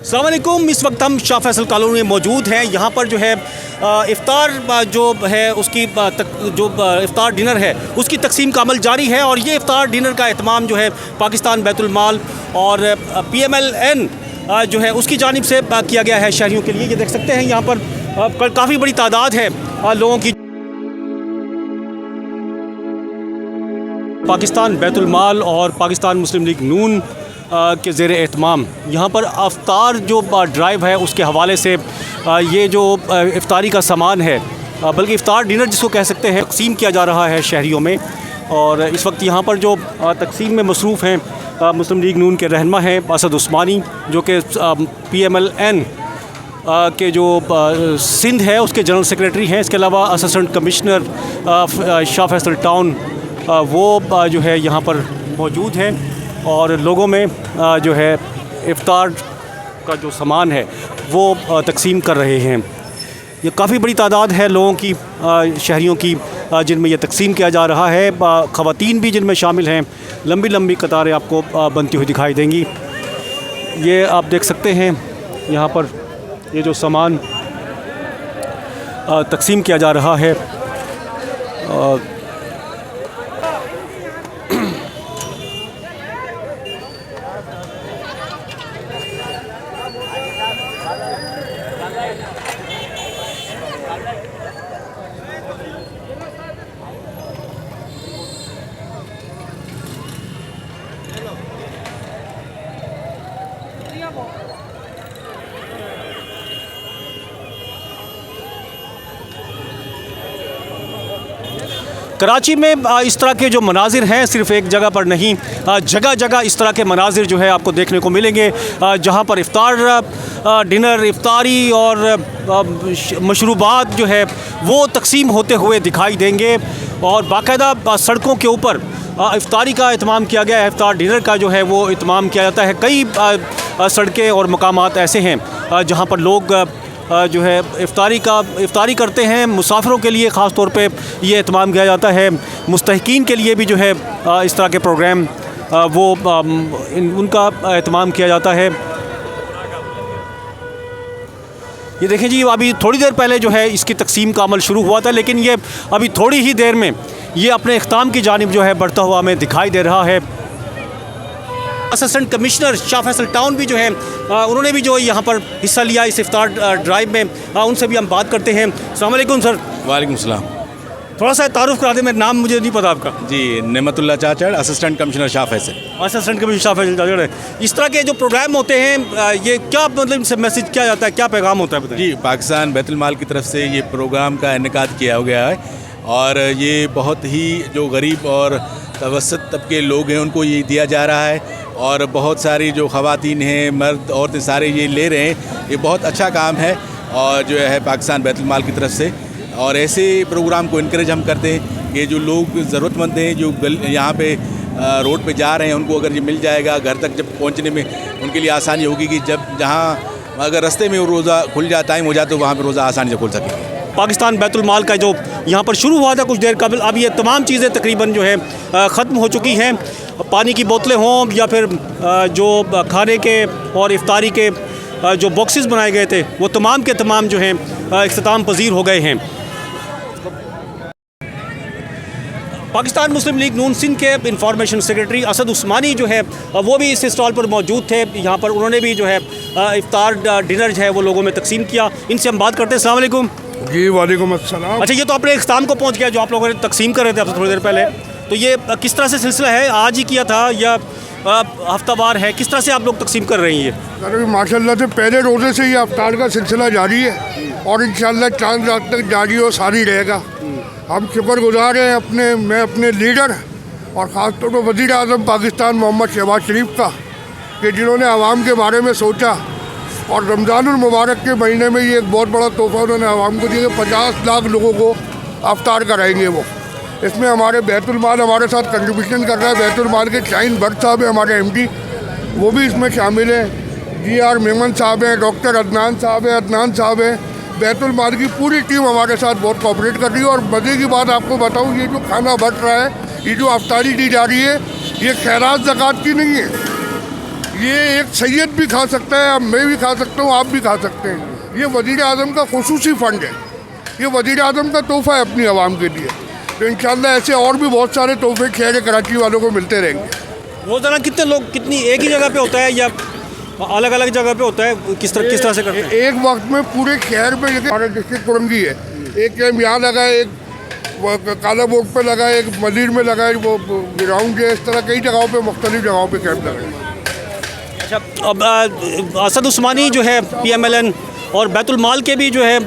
अस्सलाम वालेकुम। इस वक्त हम शाह फैसल कॉलोनी में मौजूद हैं। यहाँ पर जो है इफ़्तार जो है उसकी इफ़्तार डिनर है उसकी तकसीम का अमल जारी है। और ये इफ़्तार डिनर का एहतमाम जो है पाकिस्तान बैतुल माल और PMLN जो है उसकी जानिब से किया गया है शहरियों के लिए। ये देख सकते हैं यहाँ पर काफ़ी बड़ी तादाद है लोगों की। पाकिस्तान बैतुल माल और पाकिस्तान मुस्लिम लीग नून के ज़ेर एहतमाम यहाँ पर इफ्तार जो ड्राइव है उसके हवाले से ये जो इफ्तारी का सामान है बल्कि इफ्तार डिनर जिसको कह सकते हैं तकसीम किया जा रहा है शहरियों में। और इस वक्त यहाँ पर जो तकसीम में मसरूफ़ हैं मुस्लिम लीग नून के रहनमा हैं असद उस्मानी जो कि PMLN के जो सिंध है उसके जनरल सेक्रेटरी हैं। इसके अलावा assistant commissioner Shah Faisal town वो जो है यहाँ पर मौजूद हैं और लोगों में जो है इफ़्तार का जो सामान है वो तकसीम कर रहे हैं। ये काफ़ी बड़ी तादाद है लोगों की, शहरियों की, जिनमें ये तकसीम किया जा रहा है। ख़वातीन भी जिनमें शामिल हैं। लंबी लंबी कतारें आपको बनती हुई दिखाई देंगी। ये आप देख सकते हैं यहाँ पर ये जो सामान तकसीम किया जा रहा है। कराची में इस तरह के जो मनाजिर हैं सिर्फ़ एक जगह पर नहीं, जगह जगह इस तरह के मनाजिर जो है आपको देखने को मिलेंगे जहाँ पर इफ़्तार डिनर, इफ़्तारी और मशरूबात जो है वो तकसीम होते हुए दिखाई देंगे। और बाकायदा सड़कों के ऊपर इफ़्तारी का एहतमाम किया गया है। इफ़्तार डिनर का जो है वो एहतमाम किया जाता है। कई सड़कें और मकामात ऐसे हैं जहाँ पर लोग जो है इफ़्तारी करते हैं। मुसाफिरों के लिए ख़ास तौर पे ये एहतमाम किया जाता है। मुस्तहिकीन के लिए भी जो है इस तरह के प्रोग्राम वो उनका एहतमाम किया जाता है। ये देखें जी, अभी थोड़ी देर पहले जो है इसकी तकसीम का अमल शुरू हुआ था, लेकिन ये अभी थोड़ी ही देर में ये अपने इख्ताम की जानिब जो है बढ़ता हुआ हमें दिखाई दे रहा है। Assistant commissioner Shah Faisal town भी जो है उन्होंने भी जो यहाँ पर हिस्सा लिया इस इफ्तार ड्राइव में। उनसे भी हम बात करते हैं। अस्सलाम वालेकुम सर। वालेकुम सलाम। थोड़ा सा तारुफ करा दें, मेरा नाम मुझे नहीं पता आपका। जी, Nematullah Chachad, assistant commissioner Shah Faisal. Assistant commissioner Shah Faisal Chachad है। इस तरह के जो प्रोग्राम होते हैं ये क्या मतलब इनसे मैसेज क्या जाता है, क्या पैगाम होता है बताइए? जी, पाकिस्तान बैतुल माल की तरफ से ये प्रोग्राम का इनेकाद किया गया है और ये बहुत ही जो गरीब और तवसत तबके लोग हैं उनको ये दिया जा रहा है। और बहुत सारी जो ख़वातीन हैं, मर्द, औरतें सारे ये ले रहे हैं। ये बहुत अच्छा काम है और जो है पाकिस्तान बैतुल माल की तरफ से। और ऐसे प्रोग्राम को इनकरेज हम करते हैं कि जो लोग ज़रूरतमंद हैं, जो यहाँ पे रोड पे जा रहे हैं, उनको अगर ये मिल जाएगा घर तक जब पहुँचने में उनके लिए आसानी होगी कि जब जहाँ अगर रास्ते में रोज़ा खुल जाए, टाइम हो जाए, तो वहाँ पर रोज़ा आसानी से खुल सके। पाकिस्तान बैतुल माल का जो यहाँ पर शुरू हुआ था कुछ देर कबल, अब ये तमाम चीज़ें तकरीबन जो है ख़त्म हो चुकी हैं। पानी की बोतलें हों या फिर जो खाने के और इफ्तारी के जो बॉक्सेस बनाए गए थे वो तमाम के तमाम जो हैं इख्तिताम पजीर हो गए हैं। पाकिस्तान मुस्लिम लीग नून सिंध के इंफॉर्मेशन सेक्रेटरी असद उस्मानी जो है वो भी इस स्टॉल पर मौजूद थे। यहाँ पर उन्होंने भी जो है इफ्तार डिनर जो है वो लोगों में तकसीम किया। इनसे हम बात करते हैं। अस्सलाम वालेकुम। जी वालेकुम अस्सलाम। अच्छा, ये तो अपने इख्तिताम को पहुँच गया जो आप लोगों ने तकसीम कर रहे थे आपसे थोड़ी देर पहले, तो ये किस तरह से सिलसिला है? आज ही किया था या हफ्तावार है? किस तरह से आप लोग तकसीम कर रही हैं? अरे माशाल्लाह से पहले रोज़े से ये इफ्तार का सिलसिला जारी है और इंशाल्लाह चांद रात तक जारी और सारी रहेगा। हम शुक्रगुजार हैं मैं अपने लीडर और ख़ास तौर पर वज़ीर आज़म पाकिस्तान मोहम्मद शहबाज शरीफ का कि जिन्होंने आवाम के बारे में सोचा और रमज़ानुल मुबारक के महीने में ये एक बहुत बड़ा तोहफ़ा उन्होंने आवाम को दिया कि 50 लाख लोगों को इफ्तार कराएंगे वो। इसमें हमारे बैतुल माल हमारे साथ कंट्रीब्यूशन कर रहा है। बैतुल माल के शाहीन भट्ट साहब हैं हमारे MD, वो भी इसमें शामिल हैं। GR मेमन साहब हैं, डॉक्टर अदनान साहब हैं, अदनान साहब हैं। बैतुल माल की पूरी टीम हमारे साथ बहुत कोऑपरेट कर रही है। और मज़े की बात आपको बताऊँ, ये जो खाना बट रहा है, ये जो इफ्तारी दी जा रही है, ये खैरात ज़कात की नहीं है। ये एक सैयद भी खा सकता है, अब मैं भी खा सकता हूँ, आप भी खा सकते हैं। ये वज़ीर आज़म का खुसूसी फ़ंड है, ये वज़ीर आज़म का तोहफ़ा है अपनी आवाम के लिए। तो इंशाल्लाह ऐसे और भी बहुत सारे तोहफ़े शहर कराची वालों को मिलते रहेंगे। रोज़ाना कितने लोग, कितनी एक ही जगह पे होता है या अलग अलग जगह पे होता है, किस तरह से करते हैं? एक वक्त में पूरे शहर में, जैसे हमारे डिस्ट्रिक्ट कुरंगी है, एक कैम्प यहाँ लगा है, एक काला बोर्ड पे लगा है, एक मलिर में लगा है, वो ग्राउंड है, इस तरह कई जगहों पे, मुख्तलिफ जगहों पे कैंप लगा है। अच्छा, अब असद उस्मानी जो है PMLN और बैतुल माल के भी जो है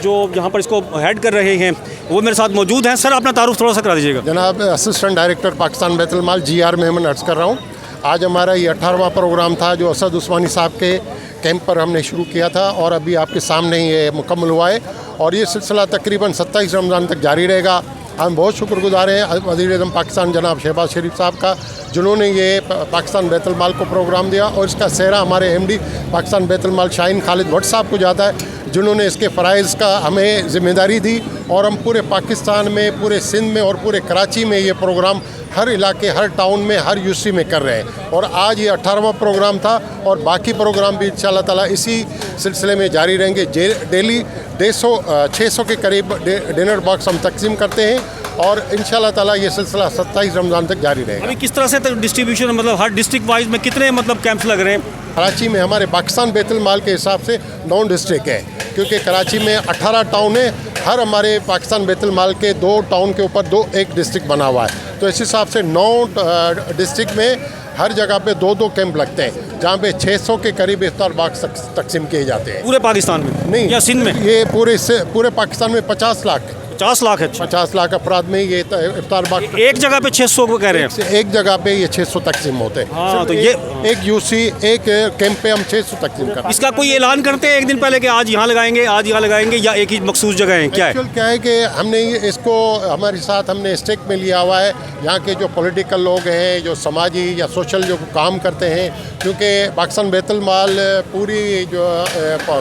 जो यहाँ पर इसको हेड कर रहे हैं वो मेरे साथ मौजूद हैं। सर, अपना तारुफ थोड़ा सा करा दीजिएगा। जनाब, असिस्टेंट डायरेक्टर पाकिस्तान बैतुल माल GR में मैं अर्ज़ कर रहा हूँ। आज हमारा ये 18वां प्रोग्राम था जो असद उस्मानी साहब के कैंप पर हमने शुरू किया था और अभी आपके सामने ये मुकम्मल हुआ है और ये सिलसिला तकरीबन 27 रमज़ान तक जारी रहेगा। हम बहुत शुक्रगुज़ार हैं वज़ीर-ए-आज़म पाकिस्तान जनाब शहबाज शरीफ साहब का, जिन्होंने ये पाकिस्तान बैतुल माल को प्रोग्राम दिया और इसका सेहरा हमारे MD पाकिस्तान बैतुल माल शाहीन खालिद भट्ट साहब को जाता है, जिन्होंने इसके फ़राइज़ का हमें ज़िम्मेदारी दी और हम पूरे पाकिस्तान में, पूरे सिंध में और पूरे कराची में ये प्रोग्राम हर इलाके, हर टाउन में, हर UC में कर रहे हैं। और आज ये 18वां प्रोग्राम था और बाकी प्रोग्राम भी इंशाअल्लाह ताला इसी सिलसिले में जारी रहेंगे। डेली 600 के करीब डिनर बॉक्स हम तकसीम करते हैं और इंशाअल्लाह ताला ये सिलसिला 27 रमज़ान तक जारी रहेगा। अभी किस तरह से डिस्ट्रीब्यूशन, मतलब हर डिस्ट्रिक्ट वाइज में कितने मतलब कैंप्स लग रहे हैं? कराची में हमारे पाकिस्तान बैतुल माल के हिसाब से 9 डिस्ट्रिक्ट है, क्योंकि कराची में 18 टाउन है। हर हमारे पाकिस्तान बैतुल माल के 2 टाउन के ऊपर एक डिस्ट्रिक्ट बना हुआ है, तो इस हिसाब से 9 डिस्ट्रिक्ट में हर जगह पे 2 कैंप लगते हैं, जहाँ पे 600 के करीब इफ्तार बॉक्स तकसीम किए जाते हैं। पूरे पाकिस्तान में नहीं, या सिंध में? ये पूरे पाकिस्तान में 50 लाख 50 लाख है। 50 लाख अफराद में ये इफ्तार बॉक्स एक जगह पे 600 को कह रहे हैं। एक जगह पे ये 600 तकसीम होते हैं। हाँ, तो ये एक UC एक कैंप पे हम 600 तकसीम करते हैं। इसका कोई ऐलान करते हैं एक दिन पहले कि आज यहाँ लगाएंगे, आज यहाँ लगाएंगे, या एक ही मखसूस जगह है? क्या है? एक्चुअल क्या है कि हमने इसको हमारे साथ हमने स्टेक में लिया हुआ है। यहाँ के जो पॉलिटिकल लोग हैं, जो समाजी या सोशल जो काम करते हैं, क्योंकि पाकिस्तान बैतुल माल पूरी जो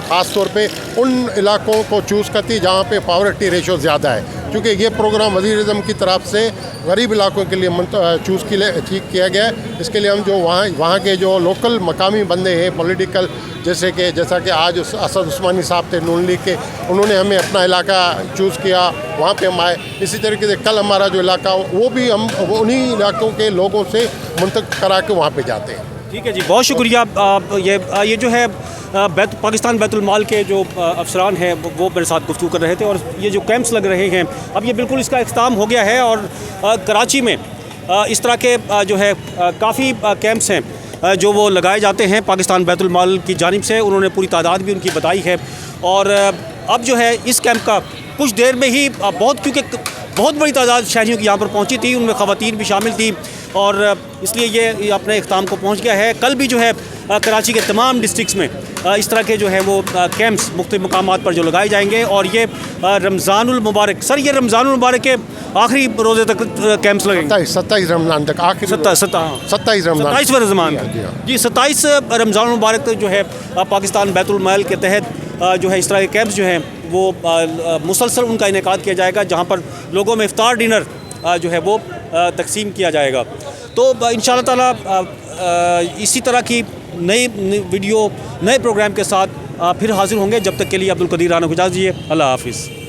ख़ास तौर पे उन इलाकों को चूज़ करती है जहाँ पे पॉवर्टी रेशो ज़्यादा है, क्योंकि ये प्रोग्राम वज़ीर-ए-आज़म की तरफ से गरीब इलाकों के लिए चूज़ किया गया है। इसके लिए हम जो वहाँ के जो लोकल मकामी बंदे हैं पॉलिटिकल, जैसा कि आज असद उस्मानी साहब थे नून लीग के, उन्होंने हमें अपना इलाका चूज़ किया, वहाँ पे हम आए। इसी तरीके से कल हमारा जो इलाका वो भी हम उन्हीं इलाकों के लोगों से मुंतखब करा के वहाँ पे जाते हैं। ठीक है जी, बहुत शुक्रिया। ये जो है पाकिस्तान बैतुल माल के जो अफसरान हैं वो मेरे साथ गुफ्तगू कर रहे थे और ये जो कैंप्स लग रहे हैं अब ये बिल्कुल इसका इख्तिताम हो गया है और कराची में इस तरह के जो है काफ़ी कैंप्स हैं जो वो लगाए जाते हैं पाकिस्तान बैतुल माल की जानिब से। उन्होंने पूरी तादाद भी उनकी बताई है और अब जो है इस कैंप का कुछ देर में ही क्योंकि बहुत बड़ी तादाद शहरियों की यहाँ पर पहुँची थी, उनमें ख़वातीन भी शामिल थी और इसलिए ये अपने इख्तिताम को पहुँच गया है। कल भी जो है कराची के तमाम डिस्ट्रिक्ट्स में इस तरह के जो है वो कैंप्स मुख्तलिफ मकामात पर जो लगाए जाएंगे और ये रमज़ानुल मुबारक, सर ये रमज़ानुल मुबारक के आखिरी रोज़े तक कैंप्स लगेंगे? 27 रमज़ान तक, आखिरी 27 रमज़ान, 27वें रमज़ान जी, 27 रमज़ानुल मुबारक तक जो है पाकिस्तान बैतुल माल के तहत जो है इस तरह के कैंप्स जो हैं वो मुसलसल उनका इनेकाद किया जाएगा, जहाँ पर लोगों में इफ्तार डिनर जो है वो तकसीम किया जाएगा। तो इंशाअल्लाह ताला इसी तरह की नई वीडियो, नए प्रोग्राम के साथ फिर हाजिर होंगे। जब तक के लिए अब्दुल कदीर राना को इजाज़त दीजिए। अल्लाह हाफिज़।